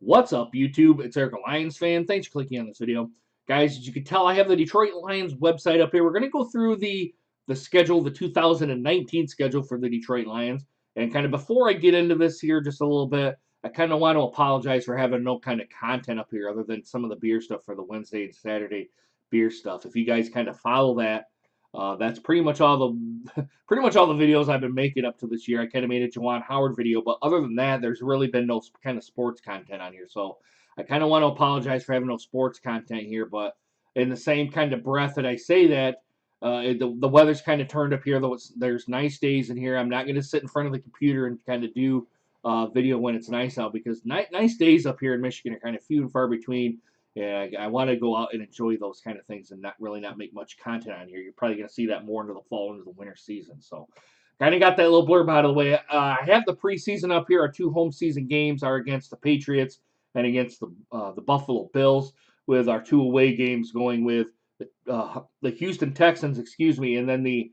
What's up, YouTube? It's Eric, a Lions fan. Thanks for clicking on this video. Guys, as you can tell, I have the Detroit Lions website up here. We're going to go through the schedule, the 2019 schedule for the Detroit Lions. And kind of before I get into this here just a little bit, I kind of want to apologize for having no kind of content up here other than some of the beer stuff for the Wednesday and Saturday beer stuff. If you guys kind of follow that, that's pretty much all the videos I've been making up to this year. I kind of made a Juwan Howard video, but other than that, there's really been no kind of sports content on here. So I kind of want to apologize for having no sports content here. But in the same kind of breath that I say that, the weather's kind of turned up here. Though there's nice days in here. I'm not going to sit in front of the computer and kind of do video when it's nice out because nice days up here in Michigan are kind of few and far between. Yeah, I want to go out and enjoy those kind of things and not make much content on here. You're probably going to see that more into the fall, into the winter season. So, kind of got that little blurb out of the way. I have the preseason up here. Our two home season games are against the Patriots and against the Buffalo Bills, with our two away games going with the Houston Texans, and then the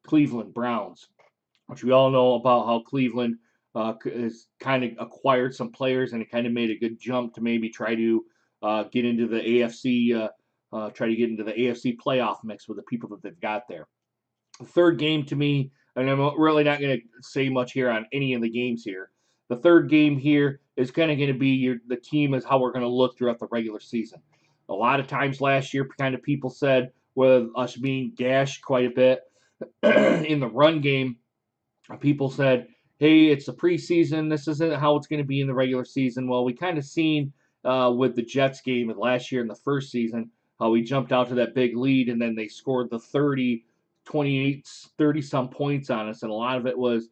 Cleveland Browns, which we all know about how Cleveland has kind of acquired some players and it kind of made a good jump to maybe try to get into the AFC, try to get into the AFC playoff mix with the people that they've got there. The third game to me, and I'm really not going to say much here on any of the games here. The third game here is kind of going to be the team is how we're going to look throughout the regular season. A lot of times last year, kind of people said with us being gashed quite a bit in the run game, people said, hey, it's the preseason. This isn't how it's going to be in the regular season. Well, we kind of seen with the Jets game last year in the first season how we jumped out to that big lead and then they scored the 30, 28, 30-some points on us. And a lot of it was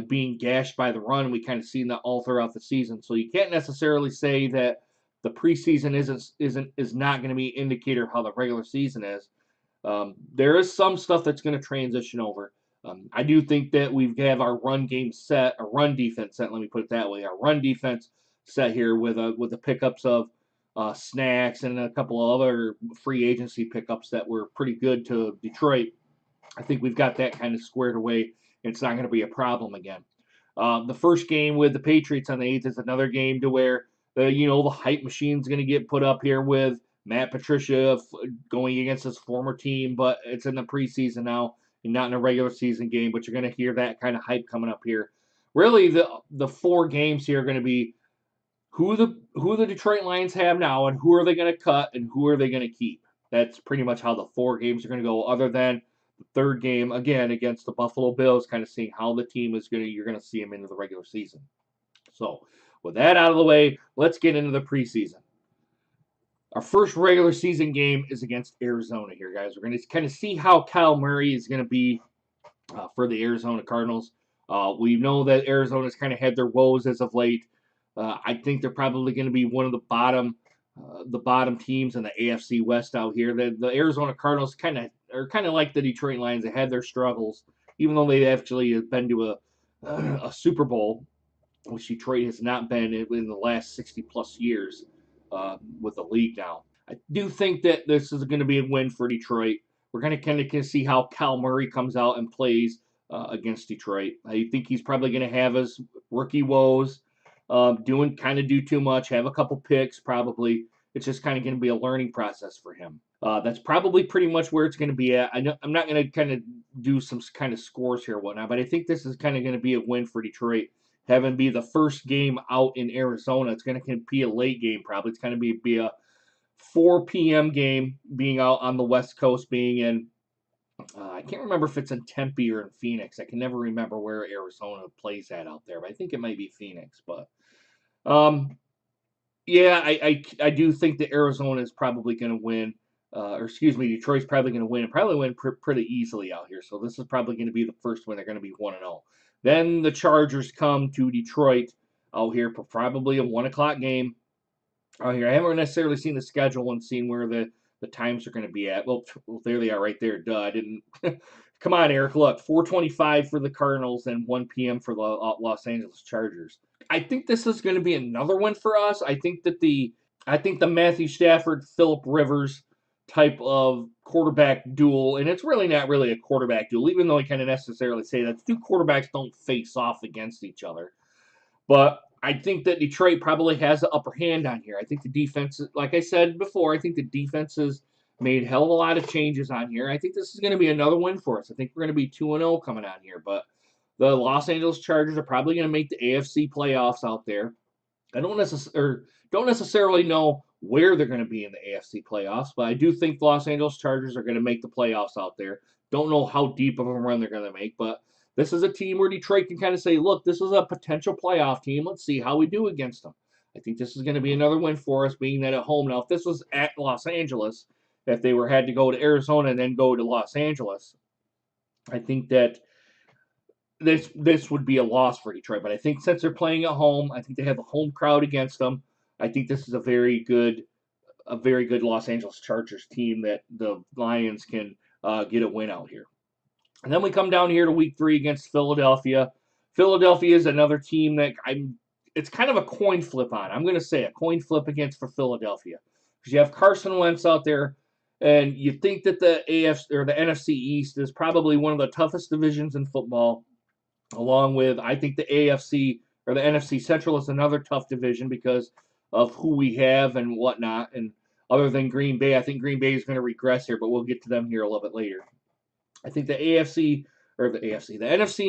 being gashed by the run. We kind of seen that all throughout the season. So you can't necessarily say that the preseason is not going to be an indicator of how the regular season is. There is some stuff that's going to transition over. I do think that we have our run game set, our run defense set. Let me put it that way. Our run defense set here with the pickups of Snacks and a couple of other free agency pickups that were pretty good to Detroit. I think we've got that kind of squared away. And it's not going to be a problem again. The first game with the Patriots on the 8th is another game to where the hype machine's going to get put up here with Matt Patricia going against his former team, but it's in the preseason now and not in a regular season game. But you're going to hear that kind of hype coming up here. Really, the four games here are going to be who the Detroit Lions have now and who are they going to cut and who are they going to keep. That's pretty much how the four games are going to go, other than the third game, again, against the Buffalo Bills, kind of seeing how the team you're going to see them into the regular season. So, with that out of the way, let's get into the preseason. Our first regular season game is against Arizona here, guys. We're going to kind of see how Kyle Murray is going to be for the Arizona Cardinals. We know that Arizona's kind of had their woes as of late. I think they're probably going to be one of the bottom teams in the AFC West out here. The Arizona Cardinals are kind of like the Detroit Lions. They had their struggles, even though they actually have been to a Super Bowl, which Detroit has not been in the last 60-plus years with the league now. I do think that this is going to be a win for Detroit. We're going to kind of see how Kyle Murray comes out and plays against Detroit. I think he's probably going to have his rookie woes, do too much, have a couple picks probably. It's just kind of going to be a learning process for him. That's probably pretty much where it's going to be at. I'm not going to kind of do some kind of scores here or whatnot, but I think this is kind of going to be a win for Detroit. Having be the first game out in Arizona, it's going to be a late game probably. It's going to be a 4 p.m. game, being out on the West Coast, being in, I can't remember if it's in Tempe or in Phoenix. I can never remember where Arizona plays at out there, but I think it might be Phoenix. But yeah, I do think that Arizona is probably going to win. Detroit's probably going to win and probably win pretty easily out here. So this is probably going to be the first one. They're going to be 1-0. Then the Chargers come to Detroit out here for probably a 1 o'clock game out here. I haven't necessarily seen the schedule and seen where the times are going to be at. Well, there they are right there. Duh, I didn't. Come on, Eric. Look, 4:25 for the Cardinals and 1 p.m. for the Los Angeles Chargers. I think this is going to be another one for us. I think the Matthew Stafford, Phillip Rivers type of quarterback duel, and it's really not really a quarterback duel, even though I kind of necessarily say that. The two quarterbacks don't face off against each other. But I think that Detroit probably has the upper hand on here. I think the defense, like I said before, I think the defense has made hell of a lot of changes on here. I think this is going to be another win for us. I think we're going to be 2-0 coming on here, but the Los Angeles Chargers are probably going to make the AFC playoffs out there. I don't necessarily know where they're going to be in the AFC playoffs, but I do think the Los Angeles Chargers are going to make the playoffs out there. Don't know how deep of a run they're going to make, but this is a team where Detroit can kind of say, look, this is a potential playoff team. Let's see how we do against them. I think this is going to be another win for us, being that at home. Now, if this was at Los Angeles, if they had to go to Arizona and then go to Los Angeles, I think that this would be a loss for Detroit. But I think since they're playing at home, I think they have a home crowd against them. I think this is a very good Los Angeles Chargers team that the Lions can get a win out here. And then we come down here to week 3 against Philadelphia. Philadelphia is another team that it's kind of a coin flip on. I'm going to say a coin flip against for Philadelphia. Because you have Carson Wentz out there, and you think that the NFC East is probably one of the toughest divisions in football, along with, I think, the AFC or the NFC Central is another tough division because of who we have and whatnot. And other than Green Bay, I think Green Bay is going to regress here, but we'll get to them here a little bit later. I think the NFC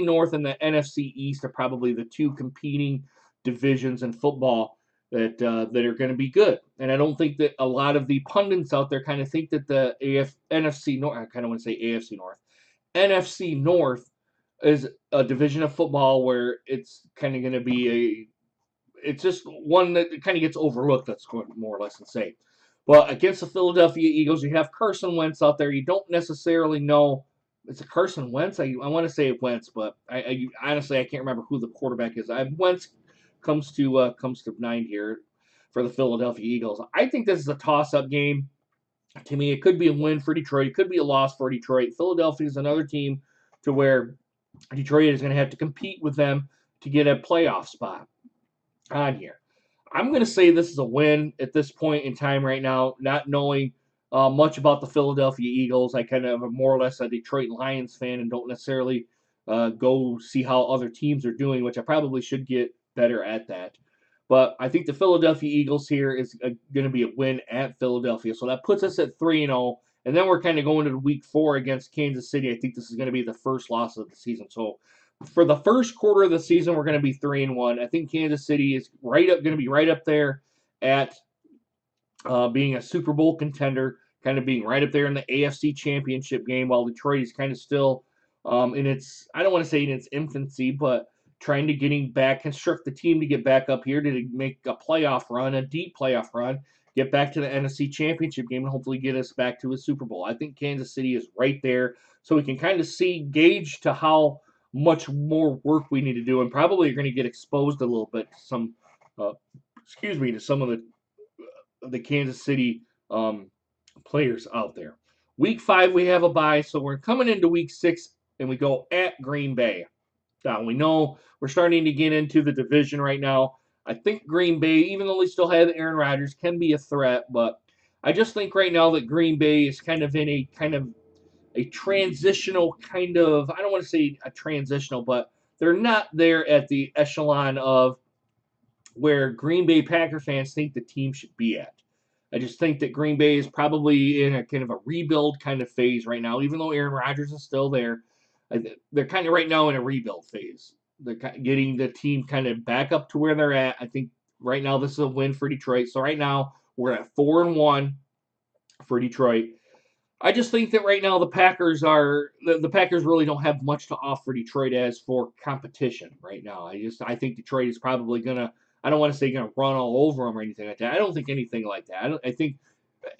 North and the NFC East are probably the two competing divisions in football that are going to be good. And I don't think that a lot of the pundits out there kind of think that the NFC North, I kind of want to say AFC North, NFC North is a division of football where it's kind of going to be it's just one that kind of gets overlooked, that's more or less to say. But against the Philadelphia Eagles, you have Carson Wentz out there. You don't necessarily know. It's a Carson Wentz. I want to say Wentz, but I honestly I can't remember who the quarterback is. Wentz comes to mind here for the Philadelphia Eagles. I think this is a toss-up game. To me, it could be a win for Detroit. It could be a loss for Detroit. Philadelphia is another team to where Detroit is going to have to compete with them to get a playoff spot on here. I'm going to say this is a win at this point in time right now, not knowing much about the Philadelphia Eagles. I kind of am more or less a Detroit Lions fan and don't necessarily go see how other teams are doing, which I probably should get better at that. But I think the Philadelphia Eagles here is going to be a win at Philadelphia. So that puts us at 3-0. And then we're kind of going to week 4 against Kansas City. I think this is going to be the first loss of the season. So for the first quarter of the season, we're going to be 3-1. I think Kansas City is going to be right up there at being a Super Bowl contender, kind of being right up there in the AFC Championship game, while Detroit is kind of still in its, I don't want to say in its infancy, but trying to construct the team to get back up here to make a playoff run, a deep playoff run, get back to the NFC Championship game, and hopefully get us back to a Super Bowl. I think Kansas City is right there, so we can kind of gauge to how much more work we need to do, and probably are going to get exposed a little bit to some of the Kansas City players out there. Week 5, we have a bye, so we're coming into week 6, and we go at Green Bay. Now, we know we're starting to get into the division right now. I think Green Bay, even though they still have Aaron Rodgers, can be a threat, but I just think right now that Green Bay is kind of in a transitional kind of, I don't want to say a transitional, but they're not there at the echelon of where Green Bay Packer fans think the team should be at. I just think that Green Bay is probably in a kind of a rebuild kind of phase right now, even though Aaron Rodgers is still there. They're kind of right now in a rebuild phase. They're getting the team kind of back up to where they're at. I think right now this is a win for Detroit. So right now we're at 4-1 for Detroit. I just think that right now the Packers really don't have much to offer Detroit as for competition right now. I think Detroit is probably gonna, I don't want to say gonna run all over them or anything like that. I don't think anything like that. I think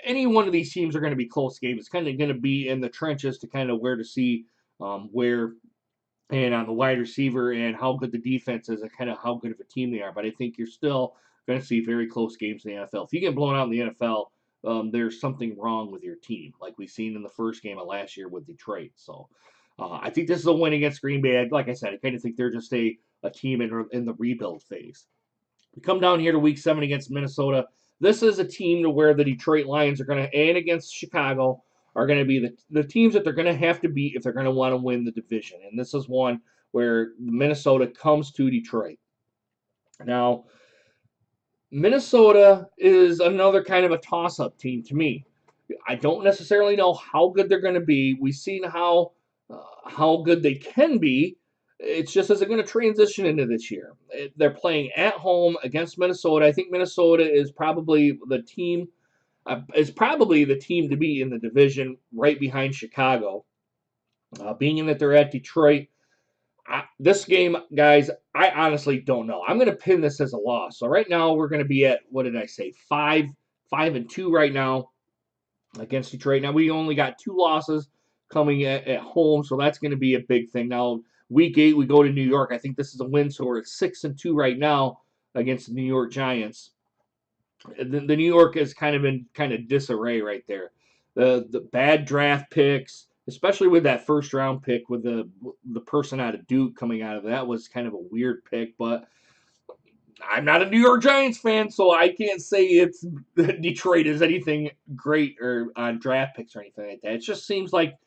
any one of these teams are going to be close games. It's kind of going to be in the trenches to kind of where to see where and on the wide receiver and how good the defense is and kind of how good of a team they are. But I think you're still going to see very close games in the NFL. If you get blown out in the NFL, there's something wrong with your team, like we've seen in the first game of last year with Detroit. So I think this is a win against Green Bay. Like I said, I kind of think they're just a team in the rebuild phase. We come down here to week 7 against Minnesota. This is a team to where the Detroit Lions are going to, and against Chicago, are going to be the teams that they're going to have to beat if they're going to want to win the division. And this is one where Minnesota comes to Detroit. Now, Minnesota is another kind of a toss-up team to me. I don't necessarily know how good they're going to be. We've seen how good they can be. It's just as they're going to transition into this year. They're playing at home against Minnesota. I think Minnesota is probably the team to be in the division, right behind Chicago. Being in that they're at Detroit, this game, guys, I honestly don't know. I'm going to pin this as a loss. So right now we're going to be at, what did I say, 5-2 right now against Detroit. Now we only got 2 losses coming at home, so that's going to be a big thing. Now week 8 we go to New York. I think this is a win, so we're at 6-2 right now against the New York Giants. The New York is kind of in disarray right there. The bad draft picks, especially with that first round pick with the person out of Duke coming out of that, was kind of a weird pick. But I'm not a New York Giants fan, so I can't say it's Detroit is anything great or on draft picks or anything like that. It just seems like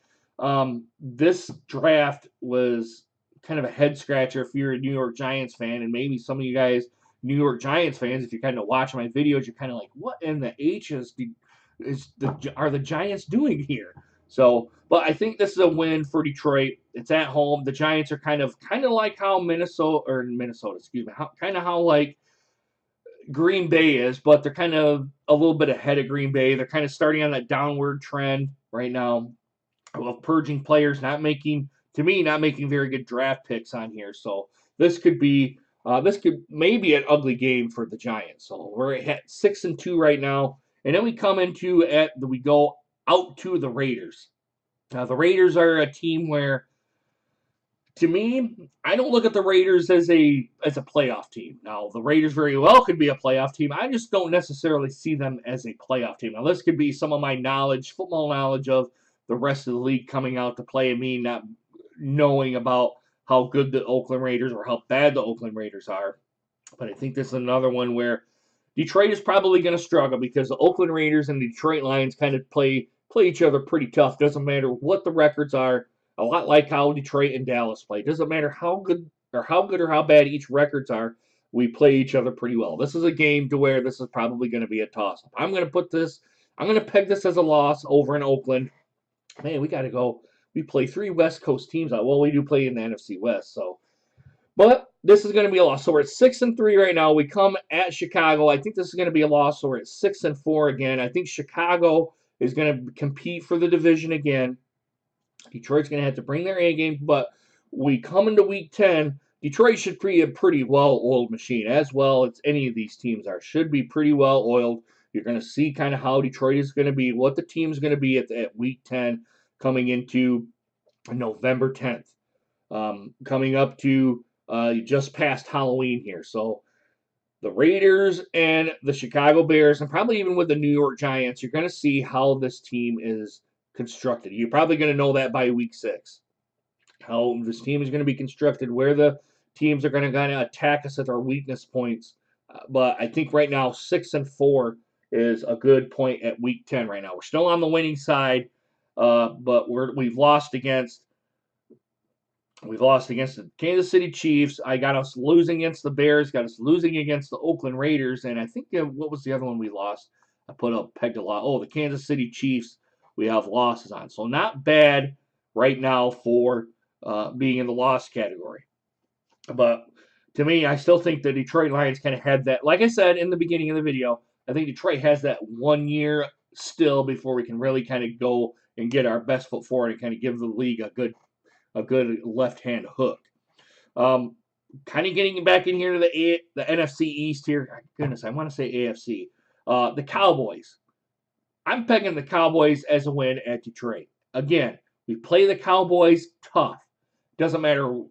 this draft was kind of a head scratcher if you're a New York Giants fan, and maybe some of you guys, New York Giants fans, if you're kind of watching my videos, you're kind of like, what in the H are the Giants doing here? So, but I think this is a win for Detroit. It's at home. The Giants are kind of like how Minnesota, excuse me, how like Green Bay is, but they're kind of a little bit ahead of Green Bay. They're kind of starting on that downward trend right now of purging players, not making very good draft picks on here. So this could maybe an ugly game for the Giants. So we're at 6-2 right now, and then we go out to the Raiders. Now the Raiders are a team where, to me, I don't look at the Raiders as a playoff team. Now, the Raiders very well could be a playoff team. I just don't necessarily see them as a playoff team. Now, this could be some of my football knowledge of the rest of the league coming out to play, and me not knowing about how good the Oakland Raiders or how bad the Oakland Raiders are. But I think this is another one where Detroit is probably going to struggle because the Oakland Raiders and the Detroit Lions kind of play each other pretty tough. Doesn't matter what the records are. A lot like how Detroit and Dallas play. Doesn't matter how good or how bad each records are. We play each other pretty well. This is a game to where this is probably going to be a toss-up. I'm going to peg this as a loss over in Oakland. Man, we got to go. We play 3 West Coast teams. Well, we do play in the NFC West, so. But this is going to be a loss. So we're at 6-3 right now. We come at Chicago. I think this is going to be a loss. So we're at 6-4 again. I think Chicago is going to compete for the division again. Detroit's going to have to bring their A game, but we come into week 10. Detroit should be a pretty well-oiled machine, as well as any of these teams are. Should be pretty well-oiled. You're going to see kind of how Detroit is going to be, what the team's going to be at week 10 coming into November 10th. Coming up to just past Halloween here. So the Raiders and the Chicago Bears, and probably even with the New York Giants, you're going to see how this team is constructed. You're probably going to know that by week 6. How this team is going to be constructed, where the teams are going to kind of attack us at our weakness points. But I think right now 6-4 is a good point at week 10 right now. We're still on the winning side, but we've lost against the Kansas City Chiefs. I got us losing against the Bears, got us losing against the Oakland Raiders, and I think what was the other one we lost? I pegged a lot. Oh, the Kansas City Chiefs we have losses on. So not bad right now for being in the loss category. But to me, I still think the Detroit Lions kind of had that. Like I said in the beginning of the video, I think Detroit has that 1 year still before we can really kind of go and get our best foot forward and kind of give the league a good left-hand hook. Kind of getting back in here to the NFC East here. Goodness, I want to say AFC. The Cowboys. I'm pegging the Cowboys as a win at Detroit. Again, we play the Cowboys tough. Doesn't matter,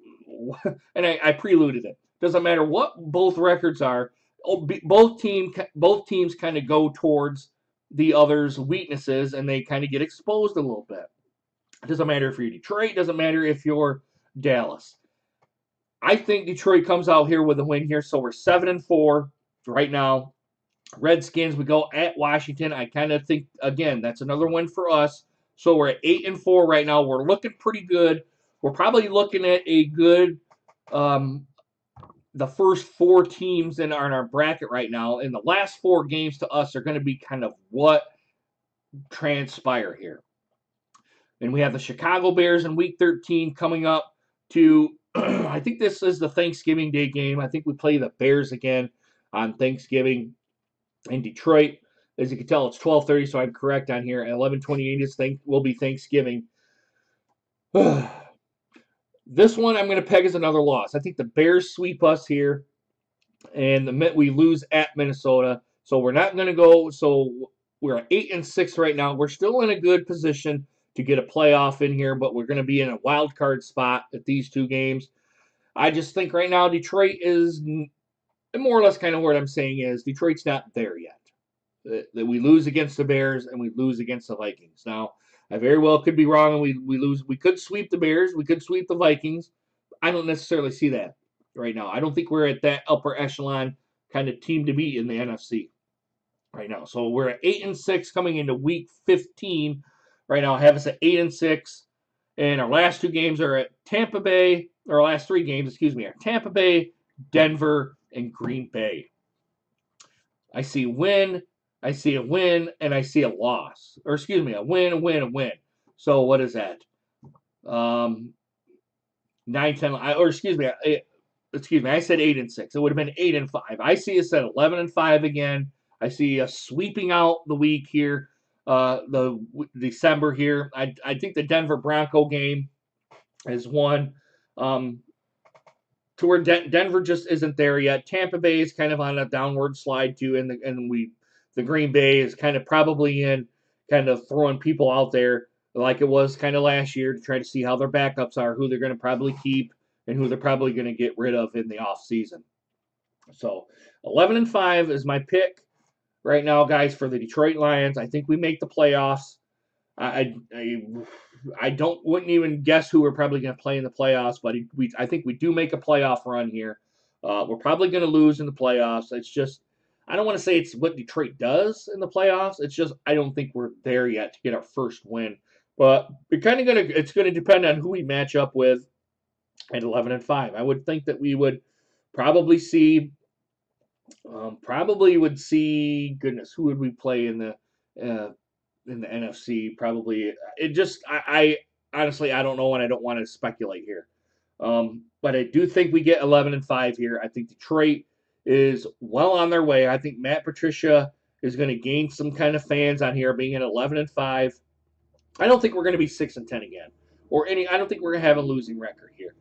and I preluded it. Doesn't matter what both records are. Both teams kind of go towards the other's weaknesses, and they kind of get exposed a little bit. It doesn't matter if you're Detroit. It doesn't matter if you're Dallas. I think Detroit comes out here with a win here, so we're 7-4 right now. Redskins, we go at Washington. I kind of think, again, that's another win for us. So we're at 8-4 right now. We're looking pretty good. We're probably looking at a good the first 4 teams in our bracket right now, and the last 4 games to us are going to be kind of what transpire here. And we have the Chicago Bears in Week 13 coming up to, I think this is the Thanksgiving Day game. I think we play the Bears again on Thanksgiving in Detroit. As you can tell, it's 12:30, so I'm correct on here. At 11:28 will be Thanksgiving. This one I'm going to peg as another loss. I think the Bears sweep us here, and we lose at Minnesota. So we're not going to go. So we're at 8-6 right now. We're still in a good position to get a playoff in here, but we're going to be in a wild card spot at these 2 games. I just think right now Detroit is more or less kind of what I'm saying is Detroit's not there yet. That we lose against the Bears and we lose against the Vikings. Now, I very well could be wrong and we lose. We could sweep the Bears. We could sweep the Vikings. I don't necessarily see that right now. I don't think we're at that upper echelon kind of team to beat in the NFC right now. So we're at 8-6 coming into Week 15 right now. I have us at 8-6, and our last 2 games are at Tampa Bay. Or our last 3 games, excuse me, are Tampa Bay, Denver, and Green Bay. I see a win, and I see a loss. Or excuse me, a win, a win, a win. So what is that? 9, 10, or excuse me, I said 8-6. It would have been 8-5. I see us at 11-5 again. I see us sweeping out the week here, the December here. I think the Denver Bronco game is one. To where Denver just isn't there yet. Tampa Bay is kind of on a downward slide too, and the Green Bay is kind of probably in kind of throwing people out there like it was kind of last year to try to see how their backups are, who they're going to probably keep, and who they're probably going to get rid of in the off season. So 11-5 is my pick right now, guys, for the Detroit Lions. I think we make the playoffs. I wouldn't even guess who we're probably going to play in the playoffs, but I think we do make a playoff run here. We're probably going to lose in the playoffs. It's just, I don't want to say it's what Detroit does in the playoffs. It's just I don't think we're there yet to get our first win. But it's going to depend on who we match up with at 11-5. I would think that we would probably see, goodness, who would we play in the NFC? Probably I honestly I don't know, and I don't want to speculate here. But I do think we get 11-5 here. I think Detroit is well on their way. I think Matt Patricia is going to gain some kind of fans on here, being at 11-5. I don't think we're going to be 6-10 again, I don't think we're going to have a losing record here.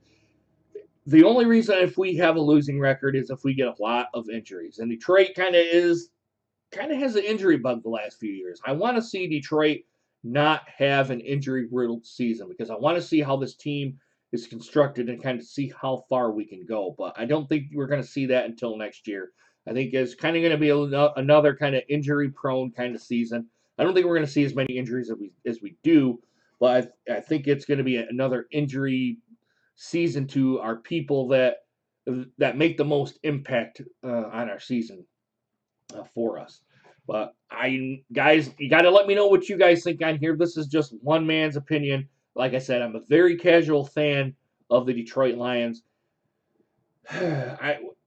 The only reason if we have a losing record is if we get a lot of injuries, and Detroit kind of has an injury bug the last few years. I want to see Detroit not have an injury-riddled season because I want to see how this team is constructed and kind of see how far we can go. But I don't think we're going to see that until next year. I think it's kind of going to be another kind of injury-prone kind of season. I don't think we're going to see as many injuries as we do, but I think it's going to be another injury season to our people that make the most impact on our season for us. But guys, you got to let me know what you guys think on here. This is just one man's opinion. Like I said, I'm a very casual fan of the Detroit Lions.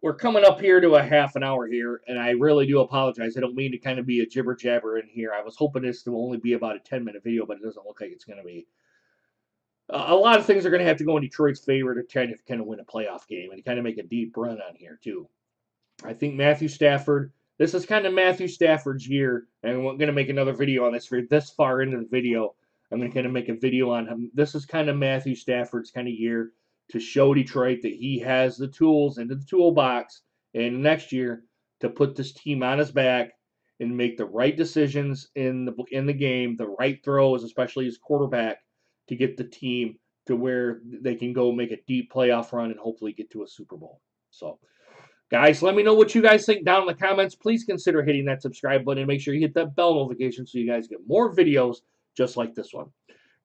We're coming up here to a half an hour here, and I really do apologize. I don't mean to kind of be a jibber jabber in here. I was hoping this to only be about a 10-minute video, but it doesn't look like it's going to be. A lot of things are going to have to go in Detroit's favor to try to kind of win a playoff game and kind of make a deep run on here too. I think Matthew Stafford. This is kind of Matthew Stafford's year, and we're going to make another video on this. For this far into the video, I'm going to kind of make a video on him. This is kind of Matthew Stafford's kind of year to show Detroit that he has the tools into the toolbox in next year to put this team on his back and make the right decisions in the game, the right throws, especially as quarterback, to get the team to where they can go make a deep playoff run and hopefully get to a Super Bowl. So, guys, let me know what you guys think down in the comments. Please consider hitting that subscribe button and make sure you hit that bell notification so you guys get more videos just like this one.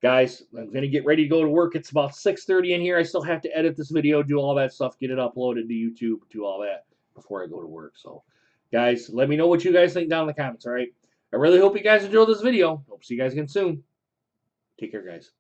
Guys, I'm going to get ready to go to work. It's about 6:30 in here. I still have to edit this video, do all that stuff, get it uploaded to YouTube, do all that before I go to work. So, guys, let me know what you guys think down in the comments, all right? I really hope you guys enjoyed this video. Hope to see you guys again soon. Take care, guys.